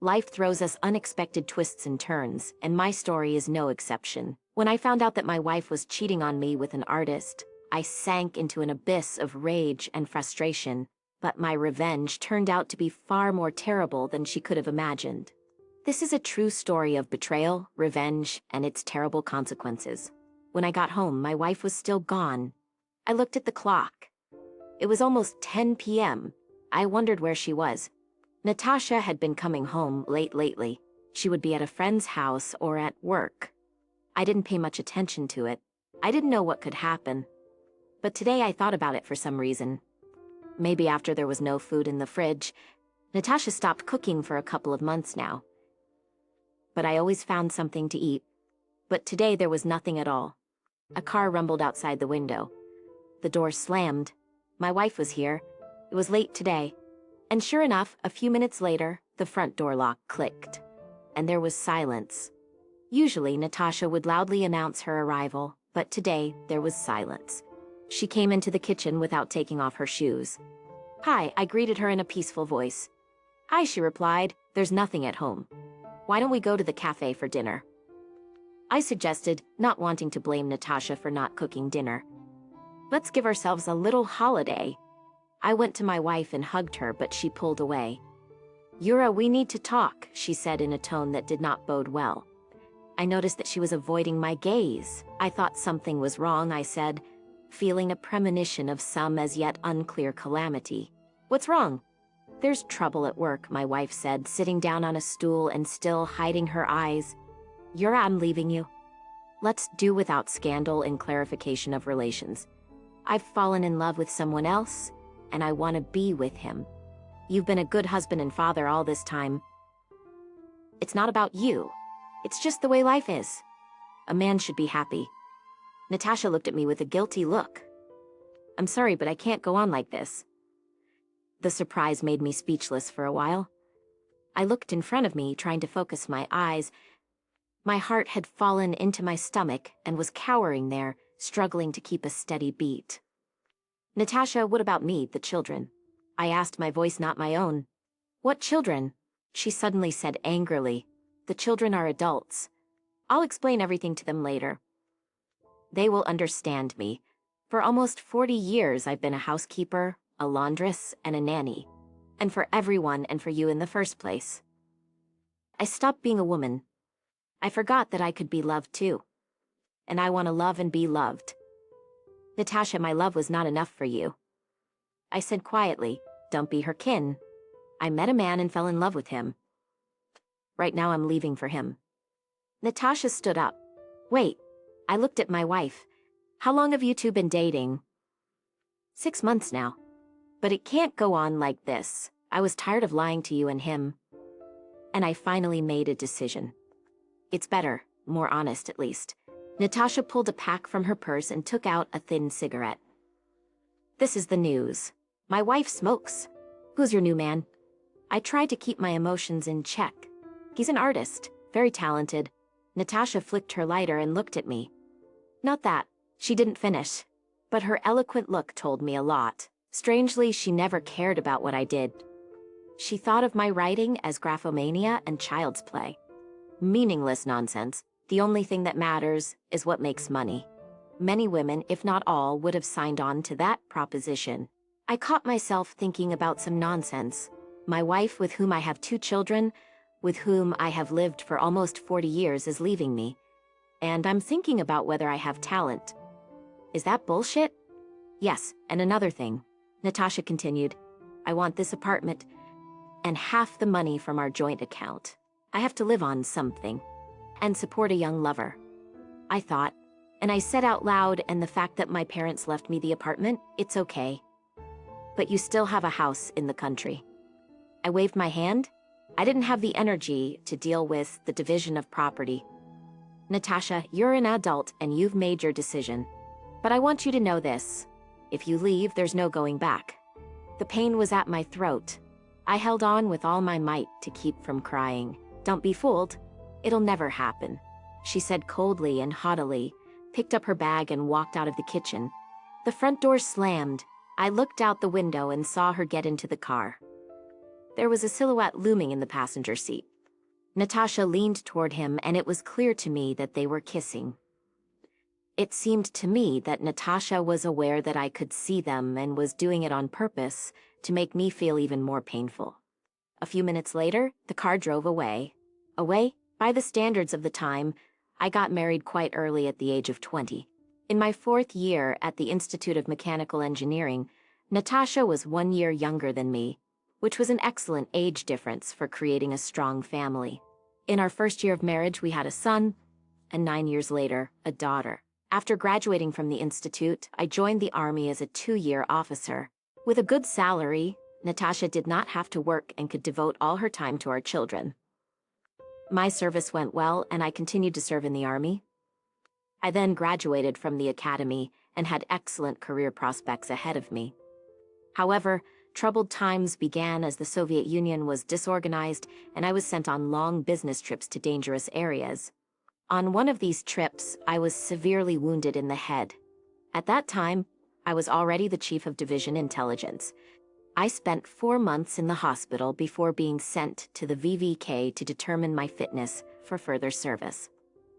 Life throws us unexpected twists and turns, and my story is no exception. When I found out that my wife was cheating on me with an artist, I sank into an abyss of rage and frustration, but my revenge turned out to be far more terrible than she could have imagined. This is a true story of betrayal, revenge, and its terrible consequences. When I got home, my wife was still gone. I looked at the clock. It was almost 10 p.m. I wondered where she was. Natasha had been coming home late lately. She would be at a friend's house or at work. I didn't pay much attention to it. I didn't know what could happen. But today I thought about it for some reason. Maybe after there was no food in the fridge. Natasha stopped cooking for a couple of months now. But I always found something to eat. But today there was nothing at all. A car rumbled outside the window. The door slammed. My wife was here. It was late today. And sure enough, a few minutes later, the front door lock clicked. And there was silence. Usually, Natasha would loudly announce her arrival, but today, there was silence. She came into the kitchen without taking off her shoes. "Hi," I greeted her in a peaceful voice. "Hi," she replied, "there's nothing at home. Why don't we go to the cafe for dinner?" I suggested, not wanting to blame Natasha for not cooking dinner. "Let's give ourselves a little holiday." I went to my wife and hugged her, but she pulled away. "Yura, we need to talk," she said in a tone that did not bode well. I noticed that she was avoiding my gaze. I thought something was wrong, I said, feeling a premonition of some as yet unclear calamity. "What's wrong?" "There's trouble at work," my wife said, sitting down on a stool and still hiding her eyes. "Yura, I'm leaving you. Let's do without scandal and clarification of relations. I've fallen in love with someone else, and I want to be with him. You've been a good husband and father all this time. It's not about you. It's just the way life is. A man should be happy." Natasha looked at me with a guilty look. "I'm sorry, but I can't go on like this." The surprise made me speechless for a while. I looked in front of me, trying to focus my eyes. My heart had fallen into my stomach and was cowering there, struggling to keep a steady beat. "Natasha, what about me, the children?" I asked, my voice not my own. "What children?" she suddenly said angrily. "The children are adults. I'll explain everything to them later. They will understand me. For almost 40 years I've been a housekeeper, a laundress, and a nanny. And for everyone and for you in the first place. I stopped being a woman. I forgot that I could be loved too. And I want to love and be loved. Natasha, my love was not enough for you." I said quietly, "Don't be her kin. I met a man and fell in love with him. Right now I'm leaving for him." Natasha stood up. "Wait." I looked at my wife. "How long have you two been dating?" 6 months now. "But it can't go on like this. I was tired of lying to you and him. And I finally made a decision. It's better, more honest at least." Natasha pulled a pack from her purse and took out a thin cigarette. "This is the news. My wife smokes." "Who's your new man?" I tried to keep my emotions in check. "He's an artist, very talented." Natasha flicked her lighter and looked at me. "Not that." She didn't finish, but her eloquent look told me a lot. Strangely, she never cared about what I did. She thought of my writing as graphomania and child's play. Meaningless nonsense. The only thing that matters is what makes money. Many women, if not all, would have signed on to that proposition. I caught myself thinking about some nonsense. My wife, with whom I have 2 children, with whom I have lived for almost 40 years, is leaving me. And I'm thinking about whether I have talent. Is that bullshit? "Yes, and another thing," Natasha continued. "I want this apartment and half the money from our joint account. I have to live on something and support a young lover." I thought, and I said out loud, "And the fact that my parents left me the apartment, it's okay. But you still have a house in the country." I waved my hand. I didn't have the energy to deal with the division of property. "Natasha, you're an adult and you've made your decision. But I want you to know this. If you leave, there's no going back." The pain was at my throat. I held on with all my might to keep from crying. "Don't be fooled. It'll never happen," she said coldly and haughtily, picked up her bag and walked out of the kitchen. The front door slammed. I looked out the window and saw her get into the car. There was a silhouette looming in the passenger seat. Natasha leaned toward him, and it was clear to me that they were kissing. It seemed to me that Natasha was aware that I could see them and was doing it on purpose to make me feel even more painful. A few minutes later, the car drove away. Away? By the standards of the time, I got married quite early at the age of 20. In my 4th year at the Institute of Mechanical Engineering, Natasha was 1 year younger than me, which was an excellent age difference for creating a strong family. In our 1st year of marriage, we had a son, and 9 years later, a daughter. After graduating from the institute, I joined the Army as a 2-year officer. With a good salary, Natasha did not have to work and could devote all her time to our children. My service went well, and I continued to serve in the Army. I then graduated from the academy and had excellent career prospects ahead of me. However, troubled times began as the Soviet Union was disorganized, and I was sent on long business trips to dangerous areas. On one of these trips, I was severely wounded in the head. At that time, I was already the Chief of Division Intelligence. I spent 4 months in the hospital before being sent to the VVK to determine my fitness for further service.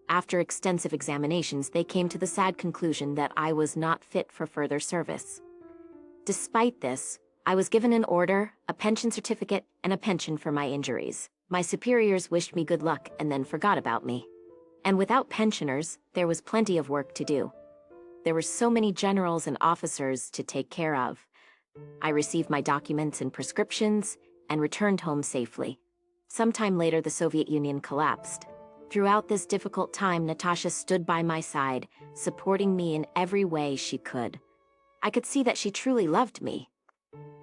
After extensive examinations, they came to the sad conclusion that I was not fit for further service. Despite this, I was given an order, a pension certificate, and a pension for my injuries. My superiors wished me good luck and then forgot about me. And without pensioners, there was plenty of work to do. There were so many generals and officers to take care of. I received my documents and prescriptions and returned home safely. Sometime later, the Soviet Union collapsed. Throughout this difficult time, Natasha stood by my side, supporting me in every way she could. I could see that she truly loved me.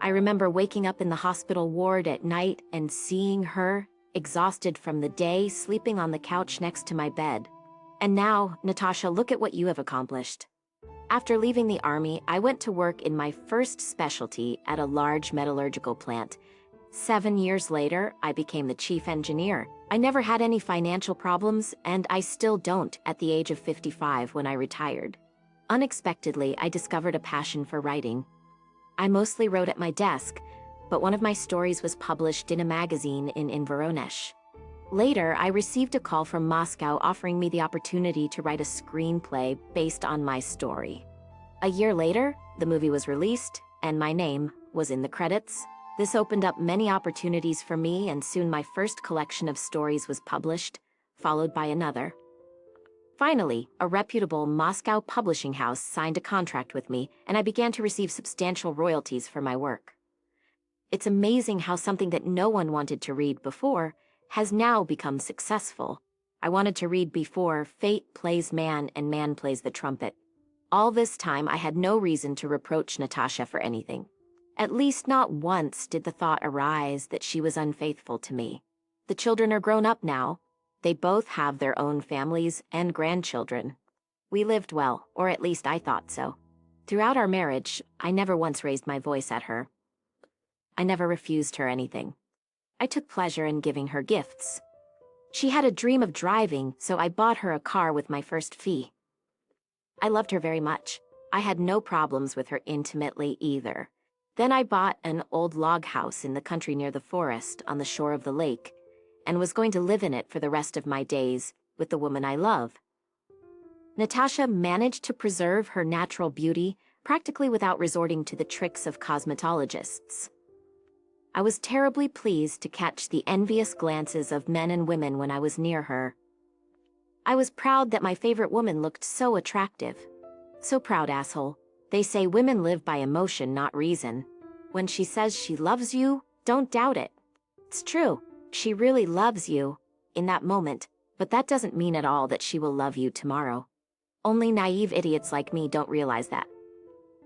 I remember waking up in the hospital ward at night and seeing her, exhausted from the day, sleeping on the couch next to my bed. And now, Natasha, look at what you have accomplished. After leaving the Army, I went to work in my first specialty at a large metallurgical plant. 7 years later, I became the chief engineer. I never had any financial problems, and I still don't at the age of 55 when I retired. Unexpectedly, I discovered a passion for writing. I mostly wrote at my desk, but one of my stories was published in a magazine in Voronezh. Later, I received a call from Moscow offering me the opportunity to write a screenplay based on my story. A year later, the movie was released, and my name was in the credits. This opened up many opportunities for me, and soon my first collection of stories was published, followed by another. Finally, a reputable Moscow publishing house signed a contract with me, and I began to receive substantial royalties for my work. It's amazing how something that no one wanted to read before has now become successful. I wanted to read before Fate plays man and man plays the trumpet. All this time, I had no reason to reproach Natasha for anything. At least not once did the thought arise that she was unfaithful to me. The children are grown up now. They both have their own families and grandchildren. We lived well, or at least I thought so. Throughout our marriage, I never once raised my voice at her. I never refused her anything. I took pleasure in giving her gifts. She had a dream of driving, so I bought her a car with my first fee. I loved her very much. I had no problems with her intimately either. Then I bought an old log house in the country near the forest on the shore of the lake, and was going to live in it for the rest of my days with the woman I love. Natasha managed to preserve her natural beauty practically without resorting to the tricks of cosmetologists. I was terribly pleased to catch the envious glances of men and women when I was near her. I was proud that my favorite woman looked so attractive. So proud, asshole. They say women live by emotion, not reason. When she says she loves you, don't doubt it. It's true. She really loves you in that moment, but that doesn't mean at all that she will love you tomorrow. Only naive idiots like me don't realize that.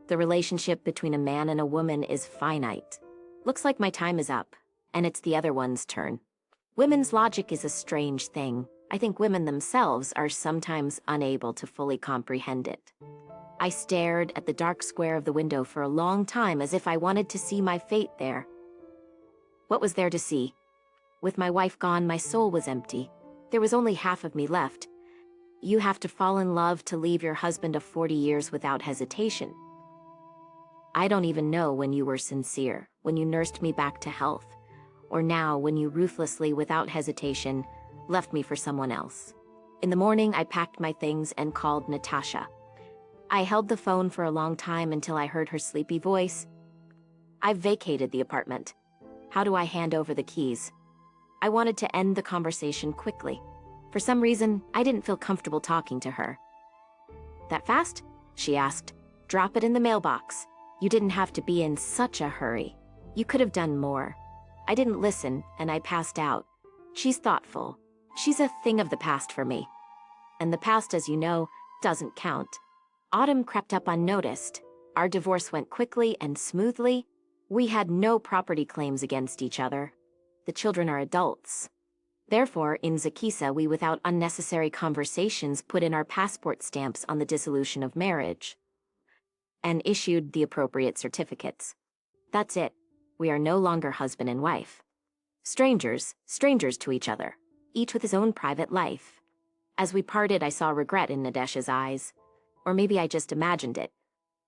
The relationship between a man and a woman is finite. Looks like my time is up, and it's the other one's turn. Women's logic is a strange thing. I think women themselves are sometimes unable to fully comprehend it. I stared at the dark square of the window for a long time as if I wanted to see my fate there. What was there to see? With my wife gone, my soul was empty. There was only half of me left. You have to fall in love to leave your husband of 40 years without hesitation. I don't even know when you were sincere, when you nursed me back to health, or now when you ruthlessly, without hesitation, left me for someone else. In the morning, I packed my things and called Natasha. I held the phone for a long time until I heard her sleepy voice. "I've vacated the apartment. How do I hand over the keys?" I wanted to end the conversation quickly. For some reason, I didn't feel comfortable talking to her. "That fast?" she asked. "Drop it in the mailbox. You didn't have to be in such a hurry. You could have done more." I didn't listen, and I passed out. She's thoughtful. She's a thing of the past for me. And the past, as you know, doesn't count. Autumn crept up unnoticed. Our divorce went quickly and smoothly. We had no property claims against each other. The children are adults. Therefore, in Zakisa, we, without unnecessary conversations, put in our passport stamps on the dissolution of marriage and issued the appropriate certificates. That's it. We are no longer husband and wife. Strangers to each other, each with his own private life. As we parted, I saw regret in Nadesh's eyes. Or maybe I just imagined it.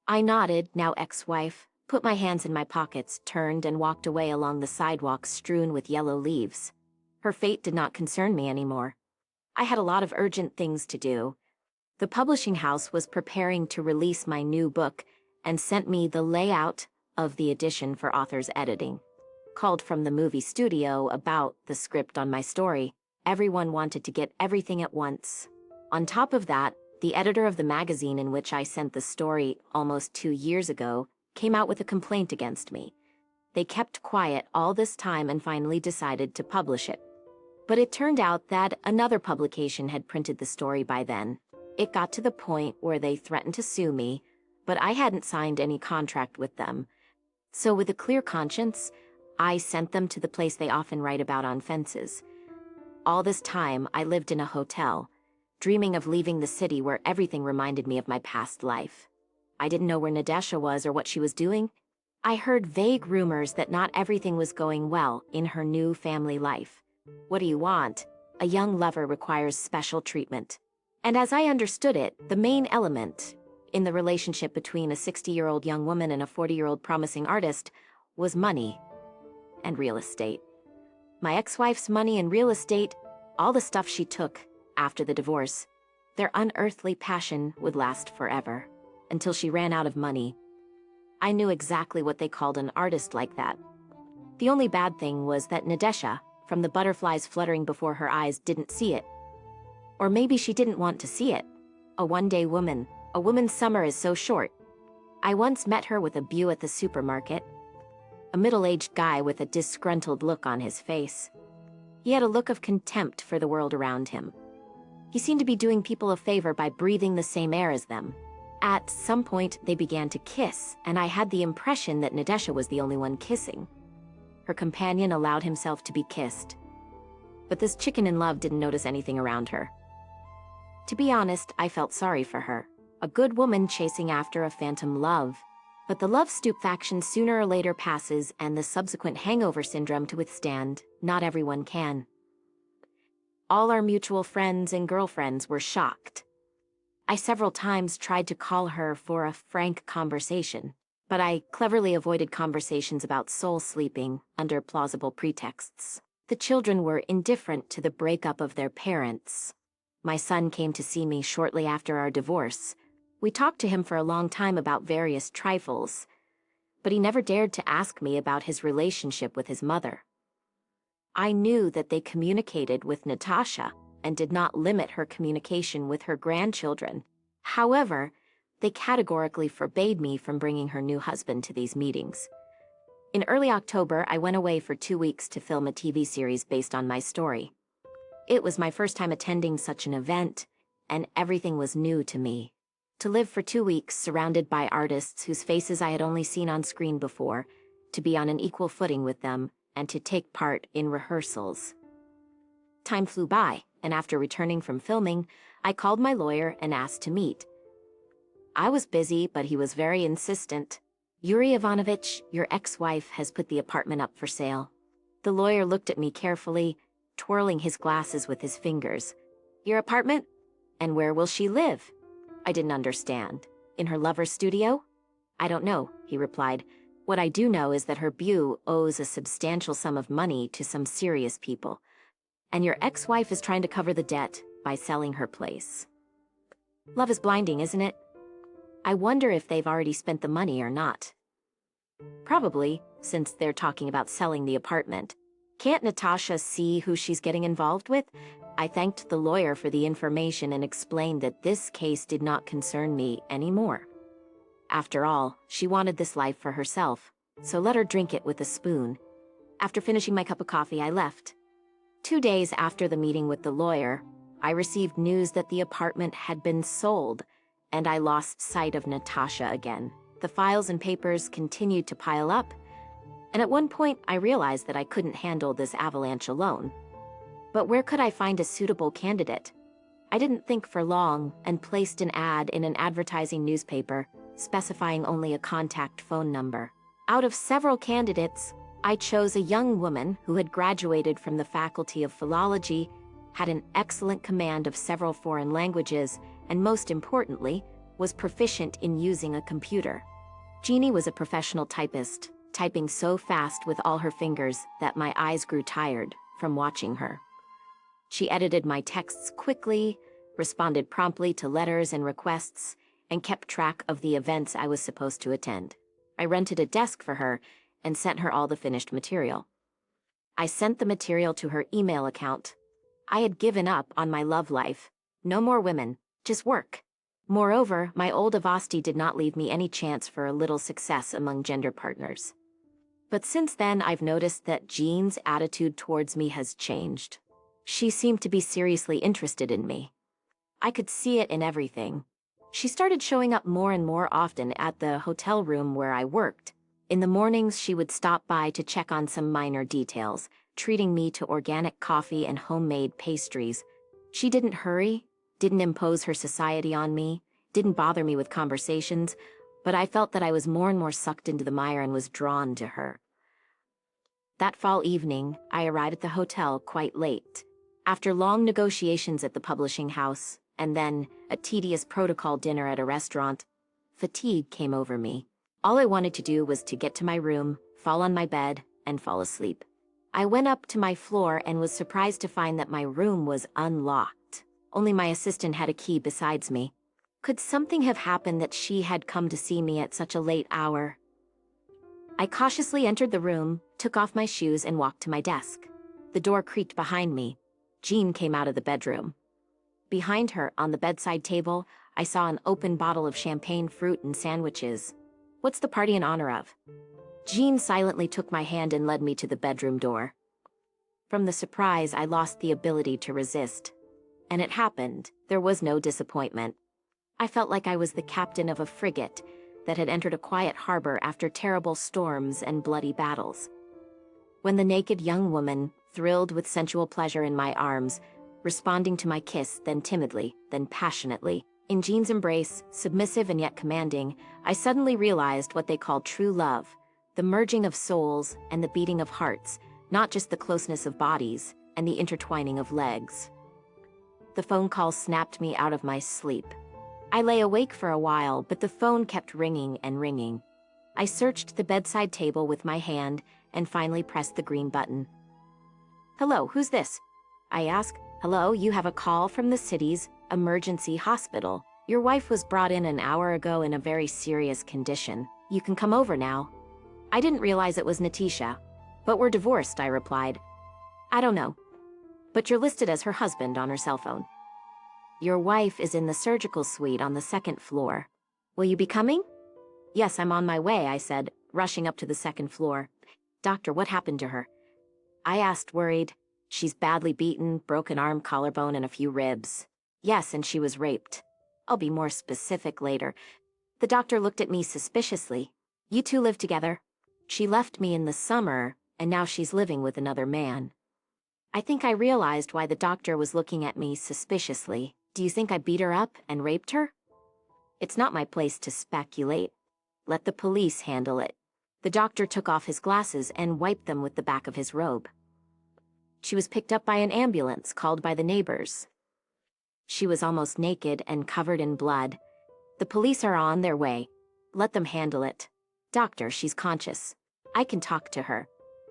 I nodded, now ex-wife, put my hands in my pockets, turned and walked away along the sidewalk strewn with yellow leaves. Her fate did not concern me anymore. I had a lot of urgent things to do. The publishing house was preparing to release my new book and sent me the layout of the edition for author's editing. Called from the movie studio about the script on my story. Everyone wanted to get everything at once. On top of that, the editor of the magazine in which I sent the story almost 2 years ago came out with a complaint against me. They kept quiet all this time and finally decided to publish it. But it turned out that another publication had printed the story by then. It got to the point where they threatened to sue me, but I hadn't signed any contract with them. So with a clear conscience, I sent them to the place they often write about on fences. All this time, I lived in a hotel, dreaming of leaving the city where everything reminded me of my past life. I didn't know where Nadesha was or what she was doing. I heard vague rumors that not everything was going well in her new family life. What do you want? A young lover requires special treatment. And as I understood it, the main element in the relationship between a 60-year-old young woman and a 40-year-old promising artist was money and real estate. My ex-wife's money and real estate, all the stuff she took after the divorce, their unearthly passion would last forever, until she ran out of money. I knew exactly what they called an artist like that. The only bad thing was that Nadesha, from the butterflies fluttering before her eyes, didn't see it. Or maybe she didn't want to see it. A one-day woman. A woman's summer is so short. I once met her with a beau at the supermarket. A middle-aged guy with a disgruntled look on his face. He had a look of contempt for the world around him. He seemed to be doing people a favor by breathing the same air as them. At some point, they began to kiss, and I had the impression that Nadesha was the only one kissing. Her companion allowed himself to be kissed. But this chicken in love didn't notice anything around her. To be honest, I felt sorry for her. A good woman chasing after a phantom love. But the love stupefaction sooner or later passes, and the subsequent hangover syndrome to withstand, not everyone can. All our mutual friends and girlfriends were shocked. I several times tried to call her for a frank conversation, but I cleverly avoided conversations about soul sleeping under plausible pretexts. The children were indifferent to the breakup of their parents. My son came to see me shortly after our divorce. We talked to him for a long time about various trifles, but he never dared to ask me about his relationship with his mother. I knew that they communicated with Natasha and did not limit her communication with her grandchildren. However, they categorically forbade me from bringing her new husband to these meetings. In early October, I went away for 2 weeks to film a TV series based on my story. It was my first time attending such an event, and everything was new to me. To live for 2 weeks surrounded by artists whose faces I had only seen on screen before, to be on an equal footing with them, and to take part in rehearsals. Time flew by, and after returning from filming, I called my lawyer and asked to meet. I was busy, but he was very insistent. "Yuri Ivanovich, your ex-wife has put the apartment up for sale." The lawyer looked at me carefully, twirling his glasses with his fingers. "Your apartment? And where will she live?" I didn't understand. "In her lover's studio?" "I don't know," he replied. What I do know is that her beau owes a substantial sum of money to some serious people, and your ex-wife is trying to cover the debt by selling her place. Love is blinding, isn't it? I wonder if they've already spent the money or not. Probably, since they're talking about selling the apartment. Can't Natasha see who she's getting involved with? I thanked the lawyer for the information and explained that this case did not concern me anymore. After all, she wanted this life for herself, so let her drink it with a spoon. After finishing my cup of coffee, I left. 2 days after the meeting with the lawyer, I received news that the apartment had been sold, and I lost sight of Natasha again. The files and papers continued to pile up, and at one point I realized that I couldn't handle this avalanche alone. But where could I find a suitable candidate? I didn't think for long and placed an ad in an advertising newspaper, specifying only a contact phone number. Out of several candidates, I chose a young woman who had graduated from the Faculty of Philology, had an excellent command of several foreign languages, and most importantly, was proficient in using a computer. Jeannie was a professional typist, typing so fast with all her fingers that my eyes grew tired from watching her. She edited my texts quickly, responded promptly to letters and requests, and kept track of the events I was supposed to attend. I rented a desk for her and sent her all the finished material. I sent the material to her email account. I had given up on my love life. No more women, just work. Moreover, my old Avasti did not leave me any chance for a little success among gender partners. But since then, I've noticed that Jean's attitude towards me has changed. She seemed to be seriously interested in me. I could see it in everything. She started showing up more and more often at the hotel room where I worked. In the mornings, she would stop by to check on some minor details, treating me to organic coffee and homemade pastries. She didn't hurry, didn't impose her society on me, didn't bother me with conversations, but I felt that I was more and more sucked into the mire and was drawn to her. That fall evening, I arrived at the hotel quite late. After long negotiations at the publishing house, and then a tedious protocol dinner at a restaurant, fatigue came over me. All I wanted to do was to get to my room, fall on my bed, and fall asleep. I went up to my floor and was surprised to find that my room was unlocked. Only my assistant had a key besides me. Could something have happened that she had come to see me at such a late hour? I cautiously entered the room, took off my shoes, and walked to my desk. The door creaked behind me. Jean came out of the bedroom. Behind her, on the bedside table, I saw an open bottle of champagne, fruit, and sandwiches. What's the party in honor of? Jean silently took my hand and led me to the bedroom door. From the surprise, I lost the ability to resist. And it happened. There was no disappointment. I felt like I was the captain of a frigate that had entered a quiet harbor after terrible storms and bloody battles. When the naked young woman, thrilled with sensual pleasure in my arms, responding to my kiss, then timidly, then passionately, in Jean's embrace, submissive and yet commanding, I suddenly realized what they call true love, the merging of souls and the beating of hearts, not just the closeness of bodies and the intertwining of legs. The phone call snapped me out of my sleep. I lay awake for a while, but the phone kept ringing and ringing. I searched the bedside table with my hand and finally pressed the green button. "Hello, who's this?" I asked. "Hello, you have a call from the city's emergency hospital. Your wife was brought in an hour ago in a very serious condition. You can come over now." I didn't realize it was Natisha. "But we're divorced," I replied. "I don't know. But you're listed as her husband on her cell phone. Your wife is in the surgical suite on the 2nd floor. Will you be coming?" "Yes, I'm on my way," I said, rushing up to the 2nd floor. "Doctor, what happened to her?" I asked, worried. "She's badly beaten, broken arm, collarbone, and a few ribs." "Yes, and she was raped." "I'll be more specific later." The doctor looked at me suspiciously. "You two live together?" "She left me in the summer, and now she's living with another man." I think I realized why the doctor was looking at me suspiciously. "Do you think I beat her up and raped her?" "It's not my place to speculate. Let the police handle it." The doctor took off his glasses and wiped them with the back of his robe. "She was picked up by an ambulance called by the neighbors. She was almost naked and covered in blood. The police are on their way. Let them handle it." Doctor, she's conscious. I can talk to her.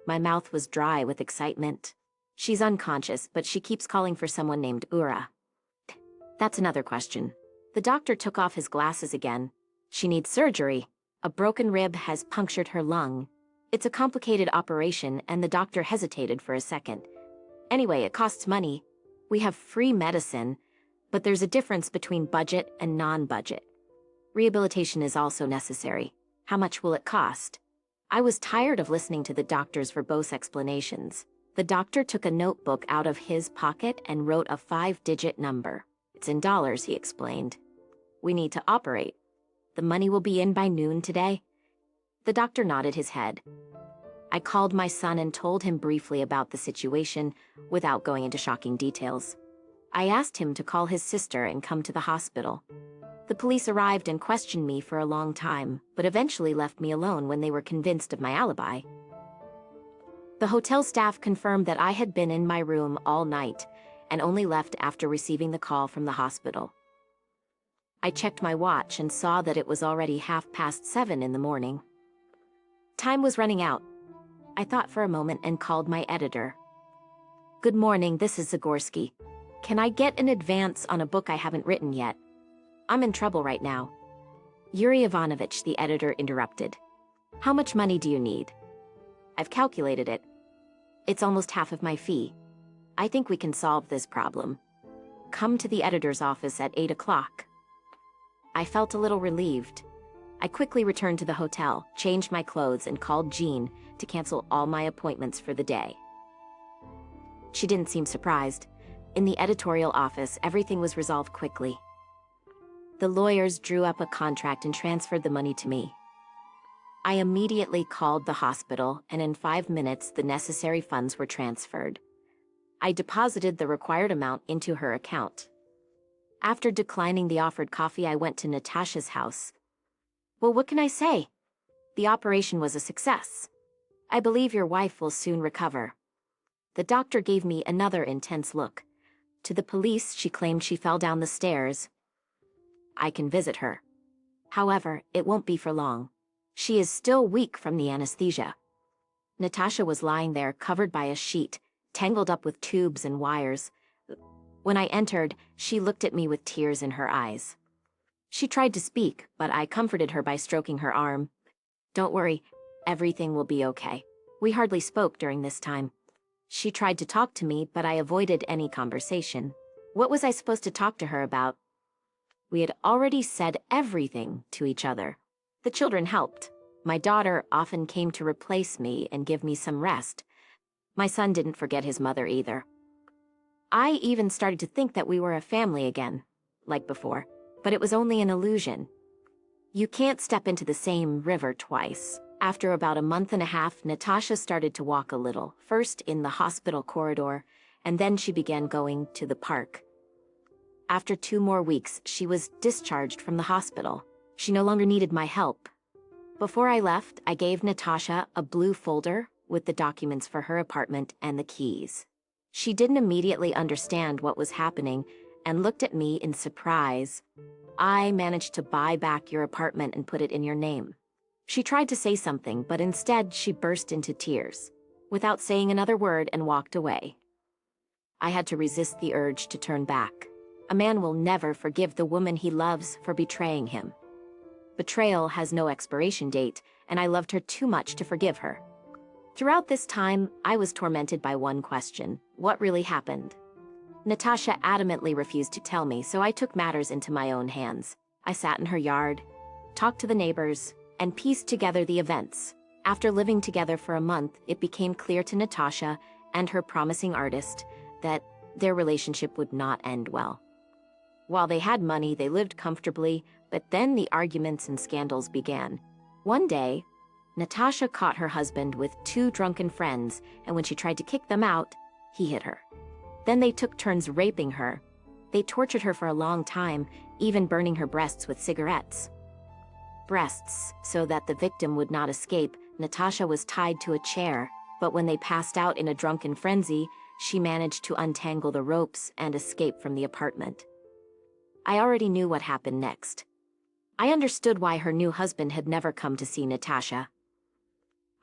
My mouth was dry with excitement. She's unconscious, but she keeps calling for someone named Ura. That's another question. The doctor took off his glasses again. She needs surgery. A broken rib has punctured her lung. It's a complicated operation, and the doctor hesitated for a second. Anyway, it costs money. We have free medicine, but there's a difference between budget and non-budget. Rehabilitation is also necessary. How much will it cost? I was tired of listening to the doctor's verbose explanations. The doctor took a notebook out of his pocket and wrote a 5-digit number. It's in dollars, he explained. We need to operate. The money will be in by noon today. The doctor nodded his head. I called my son and told him briefly about the situation without going into shocking details. I asked him to call his sister and come to the hospital. The police arrived and questioned me for a long time, but eventually left me alone when they were convinced of my alibi. The hotel staff confirmed that I had been in my room all night and only left after receiving the call from the hospital. I checked my watch and saw that it was already 7:30 in the morning. Time was running out. I thought for a moment and called my editor. Good morning, this is Zagorski. Can I get an advance on a book I haven't written yet? I'm in trouble right now. Yuri Ivanovich, the editor, interrupted. How much money do you need? I've calculated it. It's almost half of my fee. I think we can solve this problem. Come to the editor's office at 8 o'clock. I felt a little relieved. I quickly returned to the hotel, changed my clothes, and called Jean to cancel all my appointments for the day. She didn't seem surprised. In the editorial office, everything was resolved quickly. The lawyers drew up a contract and transferred the money to me. I immediately called the hospital, and in 5 minutes, the necessary funds were transferred. I deposited the required amount into her account. After declining the offered coffee, I went to Natasha's house. Well, what can I say? The operation was a success. I believe your wife will soon recover. The doctor gave me another intense look. To the police, she claimed she fell down the stairs. I can visit her. However, it won't be for long. She is still weak from the anesthesia. Natasha was lying there, covered by a sheet, tangled up with tubes and wires. When I entered, she looked at me with tears in her eyes. She tried to speak, but I comforted her by stroking her arm. Don't worry, everything will be okay. We hardly spoke during this time. She tried to talk to me, but I avoided any conversation. What was I supposed to talk to her about? We had already said everything to each other. The children helped. My daughter often came to replace me and give me some rest. My son didn't forget his mother either. I even started to think that we were a family again, like before, but it was only an illusion. You can't step into the same river twice. After about a month and a half, Natasha started to walk a little, first in the hospital corridor, and then she began going to the park. After 2 more weeks, she was discharged from the hospital. She no longer needed my help. Before I left, I gave Natasha a blue folder with the documents for her apartment and the keys. She didn't immediately understand what was happening and looked at me in surprise. I managed to buy back your apartment and put it in your name. She tried to say something, but instead she burst into tears, without saying another word, and walked away. I had to resist the urge to turn back. A man will never forgive the woman he loves for betraying him. Betrayal has no expiration date, and I loved her too much to forgive her. Throughout this time, I was tormented by one question: what really happened? Natasha adamantly refused to tell me, so I took matters into my own hands. I sat in her yard, talked to the neighbors, and pieced together the events. After living together for a month, it became clear to Natasha and her promising artist that their relationship would not end well. While they had money, they lived comfortably, but then the arguments and scandals began. One day, Natasha caught her husband with 2 drunken friends, and when she tried to kick them out, he hit her. Then they took turns raping her. They tortured her for a long time, even burning her breasts with cigarettes. Breasts, so that the victim would not escape. Natasha was tied to a chair, but when they passed out in a drunken frenzy, she managed to untangle the ropes and escape from the apartment. I already knew what happened next. I understood why her new husband had never come to see Natasha.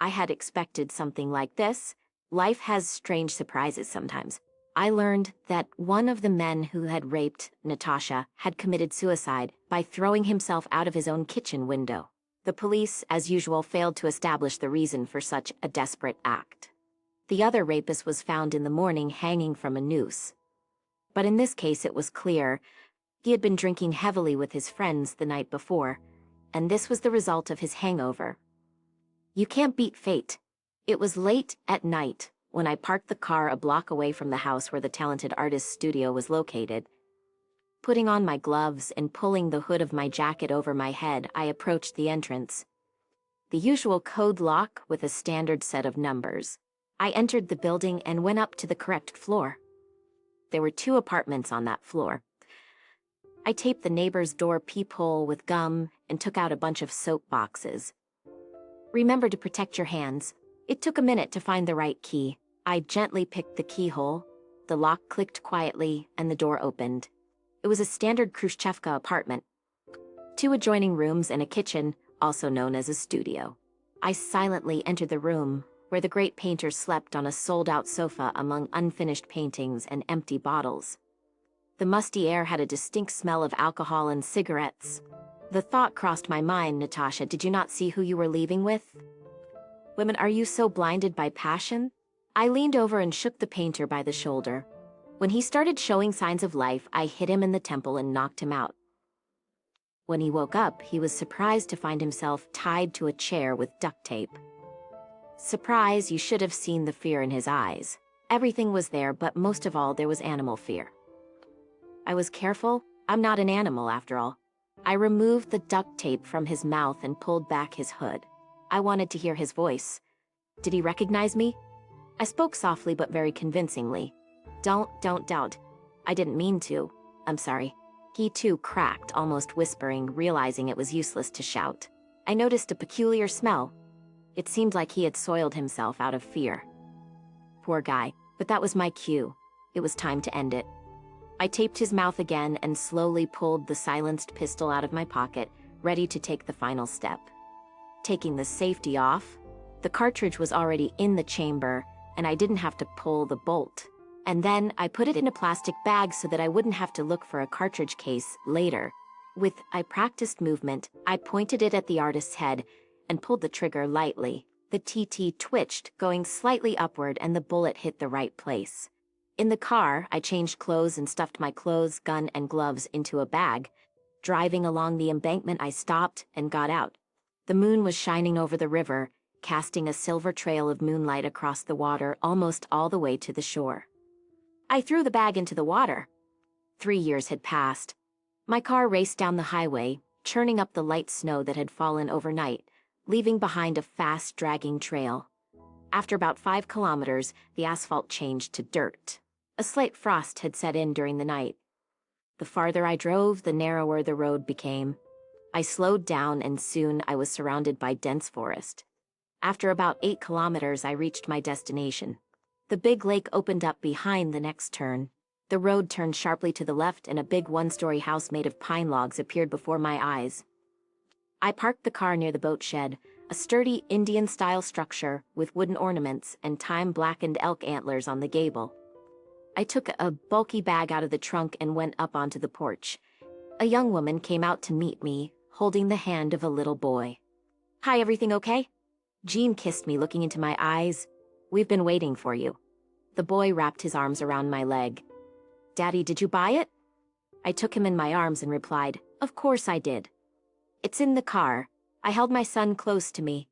I had expected something like this. Life has strange surprises sometimes. I learned that one of the men who had raped Natasha had committed suicide by throwing himself out of his own kitchen window. The police, as usual, failed to establish the reason for such a desperate act. The other rapist was found in the morning hanging from a noose. But in this case it was clear he had been drinking heavily with his friends the night before, and this was the result of his hangover. You can't beat fate. It was late at night when I parked the car a block away from the house where the talented artist's studio was located. Putting on my gloves and pulling the hood of my jacket over my head, I approached the entrance. The usual code lock with a standard set of numbers. I entered the building and went up to the correct floor. There were 2 apartments on that floor. I taped the neighbor's door peephole with gum and took out a bunch of soap boxes. Remember to protect your hands. It took a minute to find the right key. I gently picked the keyhole. The lock clicked quietly and the door opened. It was a standard Khrushchevka apartment. 2 adjoining rooms and a kitchen, also known as a studio. I silently entered the room, where the great painter slept on a sold-out sofa among unfinished paintings and empty bottles. The musty air had a distinct smell of alcohol and cigarettes. The thought crossed my mind, Natasha, did you not see who you were leaving with? Women, are you so blinded by passion? I leaned over and shook the painter by the shoulder. When he started showing signs of life, I hit him in the temple and knocked him out. When he woke up, he was surprised to find himself tied to a chair with duct tape. Surprise, you should have seen the fear in his eyes. Everything was there, but most of all, there was animal fear. I was careful. I'm not an animal, after all. I removed the duct tape from his mouth and pulled back his hood. I wanted to hear his voice. Did he recognize me? I spoke softly but very convincingly. Don't. I didn't mean to. I'm sorry. He too cracked, almost whispering, realizing it was useless to shout. I noticed a peculiar smell. It seemed like he had soiled himself out of fear. Poor guy, but that was my cue. It was time to end it. I taped his mouth again and slowly pulled the silenced pistol out of my pocket, ready to take the final step. Taking the safety off, the cartridge was already in the chamber, and I didn't have to pull the bolt. And then I put it in a plastic bag so that I wouldn't have to look for a cartridge case later. With a practiced movement, I pointed it at the artist's head and pulled the trigger lightly. The TT twitched, going slightly upward, and the bullet hit the right place. In the car, I changed clothes and stuffed my clothes, gun, and gloves into a bag. Driving along the embankment, I stopped and got out. The moon was shining over the river, casting a silver trail of moonlight across the water almost all the way to the shore. I threw the bag into the water. 3 years had passed. My car raced down the highway, churning up the light snow that had fallen overnight, leaving behind a fast, dragging trail. After about 5 kilometers, the asphalt changed to dirt. A slight frost had set in during the night. The farther I drove, the narrower the road became. I slowed down, and soon I was surrounded by dense forest. After about 8 kilometers, I reached my destination. The big lake opened up behind the next turn. The road turned sharply to the left, and a big 1-story house made of pine logs appeared before my eyes. I parked the car near the boat shed, a sturdy Indian-style structure with wooden ornaments and time-blackened elk antlers on the gable. I took a bulky bag out of the trunk and went up onto the porch. A young woman came out to meet me, holding the hand of a little boy. "Hi, everything okay?" Jean kissed me, looking into my eyes. "We've been waiting for you." The boy wrapped his arms around my leg. "Daddy, did you buy it?" I took him in my arms and replied, "Of course I did. It's in the car." I held my son close to me,